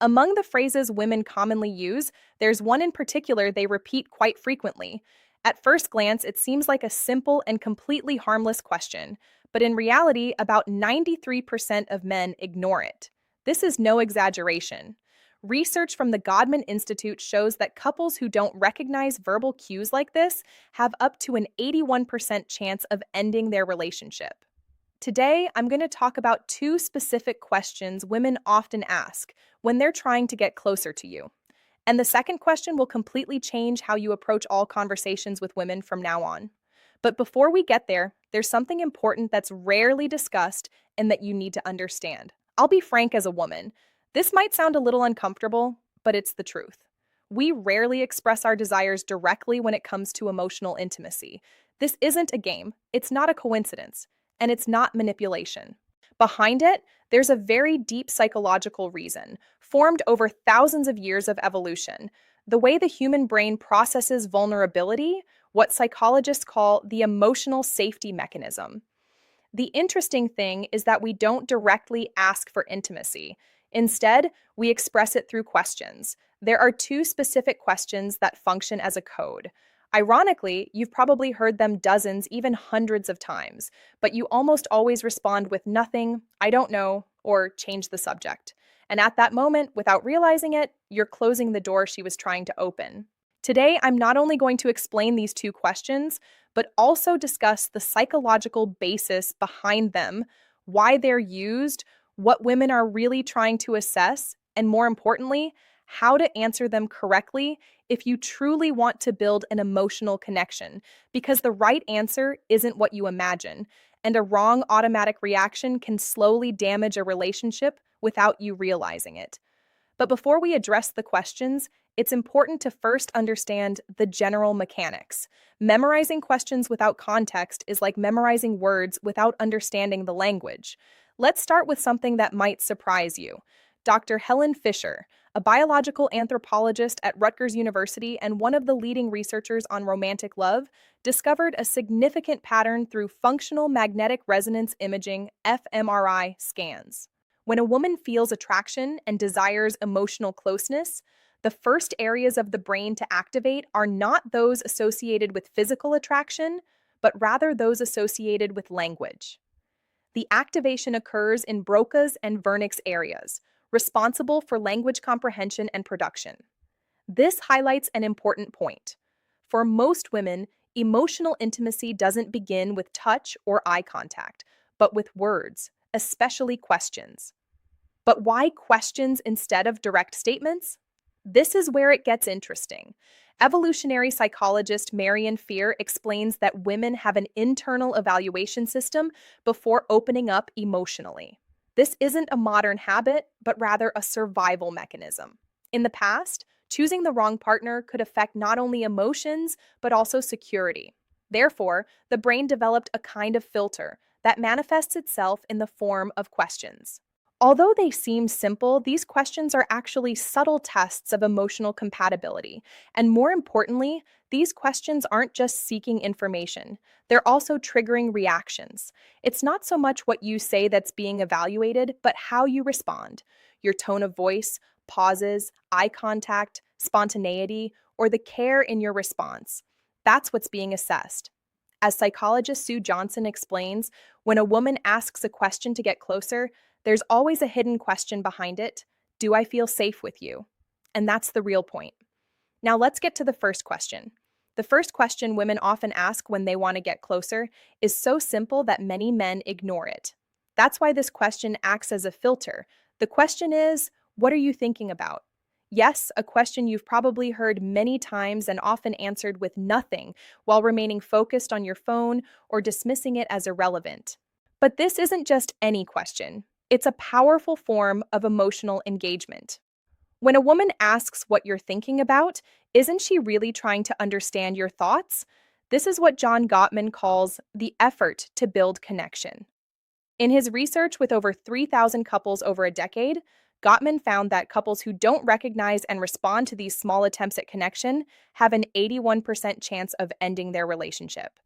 Among the phrases women commonly use, there's one in particular they repeat quite frequently. At first glance, it seems like a simple and completely harmless question, but in reality, about 93% of men ignore it. This is no exaggeration. Research from the Godman Institute shows that couples who don't recognize verbal cues like this have up to an 81% chance of ending their relationship. Today, I'm going to talk about two specific questions women often ask when they're trying to get closer to you. And the second question will completely change how you approach all conversations with women from now on. But before we get there, there's something important that's rarely discussed and that you need to understand. I'll be frank as a woman. This might sound a little uncomfortable, but it's the truth. We rarely express our desires directly when it comes to emotional intimacy. This isn't a game, it's not a coincidence, and it's not manipulation. Behind it, there's a very deep psychological reason, formed over thousands of years of evolution. The way the human brain processes vulnerability, what psychologists call the emotional safety mechanism. The interesting thing is that we don't directly ask for intimacy. Instead, we express it through questions. There are two specific questions that function as a code. Ironically, you've probably heard them dozens, even hundreds of times, but you almost always respond with nothing, I don't know, or change the subject. And at that moment, without realizing it, you're closing the door she was trying to open. Today, I'm not only going to explain these two questions, but also discuss the psychological basis behind them, why they're used, what women are really trying to assess, and more importantly, how to answer them correctly if you truly want to build an emotional connection, because the right answer isn't what you imagine, and a wrong automatic reaction can slowly damage a relationship without you realizing it. But before we address the questions, it's important to first understand the general mechanics. Memorizing questions without context is like memorizing words without understanding the language. Let's start with something that might surprise you. Dr. Helen Fisher, a biological anthropologist at Rutgers University and one of the leading researchers on romantic love, discovered a significant pattern through functional magnetic resonance imaging (fMRI) scans. When a woman feels attraction and desires emotional closeness, the first areas of the brain to activate are not those associated with physical attraction, but rather those associated with language. The activation occurs in Broca's and Wernicke's areas, responsible for language comprehension and production. This highlights an important point. For most women, emotional intimacy doesn't begin with touch or eye contact, but with words, especially questions. But why questions instead of direct statements? This is where it gets interesting. Evolutionary psychologist Marian Fear explains that women have an internal evaluation system before opening up emotionally. This isn't a modern habit, but rather a survival mechanism. In the past, choosing the wrong partner could affect not only emotions, but also security. Therefore, the brain developed a kind of filter that manifests itself in the form of questions. Although they seem simple, these questions are actually subtle tests of emotional compatibility. And more importantly, these questions aren't just seeking information, they're also triggering reactions. It's not so much what you say that's being evaluated, but how you respond. Your tone of voice, pauses, eye contact, spontaneity, or the care in your response. That's what's being assessed. As psychologist Sue Johnson explains, when a woman asks a question to get closer, there's always a hidden question behind it. Do I feel safe with you? And that's the real point. Now let's get to the first question. The first question women often ask when they want to get closer is so simple that many men ignore it. That's why this question acts as a filter. The question is, what are you thinking about? Yes, a question you've probably heard many times and often answered with nothing while remaining focused on your phone or dismissing it as irrelevant. But this isn't just any question. It's a powerful form of emotional engagement. When a woman asks what you're thinking about, isn't she really trying to understand your thoughts? This is what John Gottman calls the effort to build connection. In his research with over 3,000 couples over a decade, Gottman found that couples who don't recognize and respond to these small attempts at connection have an 81% chance of ending their relationship.